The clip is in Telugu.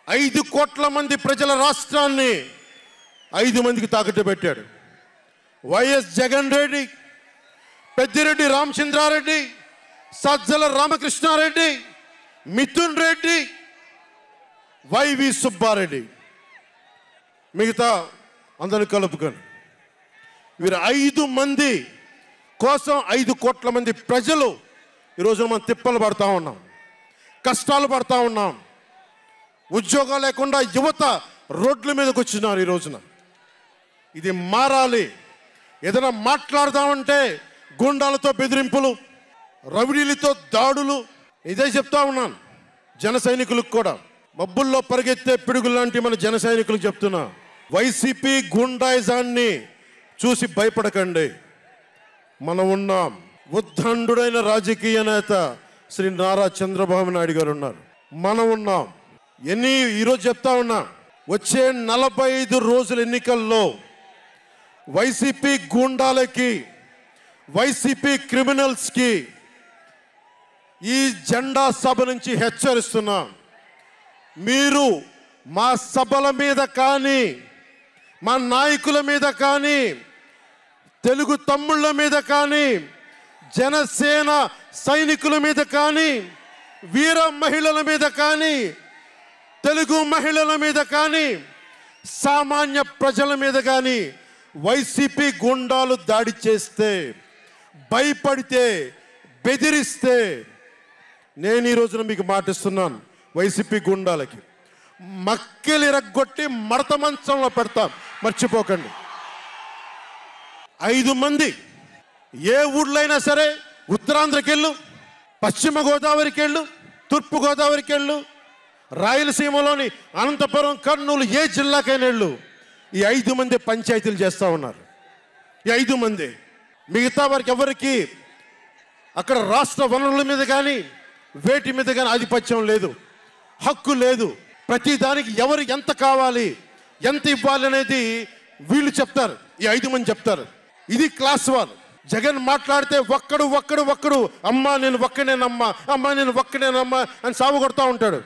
5 కోట్ల మంది ప్రజల రాష్ట్రాన్ని 5 మందికి తాకట్టు పెట్టాడు. వైఎస్ జగన్ రెడ్డి, పెద్దిరెడ్డి రామచంద్రారెడ్డి, సజ్జల రామకృష్ణారెడ్డి, మిథున్ రెడ్డి, వైవి సుబ్బారెడ్డి, మిగతా అందరిని కలుపుకొని వీరు 5 మంది కోసం 5 కోట్ల మంది ప్రజలు ఈరోజు మనం తిప్పలు పడతా ఉన్నాం, కష్టాలు పడతా ఉన్నాం. ఉద్యోగాలు లేకుండా యువత రోడ్ల మీదకి వచ్చినారు. ఈ రోజున ఇది మారాలి. ఏదైనా మాట్లాడదామంటే గుండాలతో బెదిరింపులు, రౌడీలతో దాడులు. ఇదే చెప్తా ఉన్నాను జన సైనికులకు కూడా, మబ్బుల్లో పరిగెత్తే పిడుగులు లాంటి మన జన సైనికులకు చెప్తున్నా, వైసీపీ గుండాయిజాన్ని చూసి భయపడకండి. మనం ఉన్నాం. ఉద్దండుడైన రాజకీయ నేత శ్రీ నారా చంద్రబాబు నాయుడు గారు ఉన్నారు. మనం ఉన్నాం. ఈరోజు చెప్తా ఉన్నా, వచ్చే 45 రోజుల ఎన్నికల్లో వైసీపీ గూండాలకి, వైసీపీ క్రిమినల్స్కి ఈ జెండా సభ నుంచి హెచ్చరిస్తున్నా, మీరు మా సభల మీద కానీ, మా నాయకుల మీద కానీ, తెలుగు తమ్ముళ్ళ మీద కానీ, జనసేన సైనికుల మీద కానీ, వీర మహిళల మీద కానీ, తెలుగు మహిళల మీద కానీ, సామాన్య ప్రజల మీద కానీ వైసీపీ గుండాలు దాడి చేస్తే, భయపడితే, బెదిరిస్తే నేను ఈ రోజున మీకు మాటిస్తున్నాను, వైసీపీ గుండాలకి మక్కెలు ఇరగ్గొట్టి మడత మంచంలో పెడతాం, మర్చిపోకండి. 5 మంది ఏ ఊళ్ళైనా సరే, ఉత్తరాంధ్రకి వెళ్ళు, పశ్చిమ గోదావరికి వెళ్ళు, తూర్పు గోదావరికి వెళ్ళు, రాయలసీమలోని అనంతపురం, కర్నూలు, ఏ జిల్లాకైనా వెళ్ళు, ఈ 5 మంది పంచాయతీలు చేస్తూ ఉన్నారు. ఈ 5 మంది. మిగతా వారికి ఎవరికి అక్కడ రాష్ట్ర వనరుల మీద కానీ, వేటి మీద కానీ ఆధిపత్యం లేదు, హక్కు లేదు. ప్రతి దానికి ఎవరు ఎంత కావాలి, ఎంత ఇవ్వాలి అనేది వీళ్ళు చెప్తారు. ఈ 5 మంది చెప్తారు. ఇది క్లాస్ వార్. జగన్ మాట్లాడితే ఒక్కడు అమ్మా నేను ఒక్కడేనమ్మా, అమ్మా నేను ఒక్కడేనమ్మా అని సాగు కొడతా ఉంటాడు.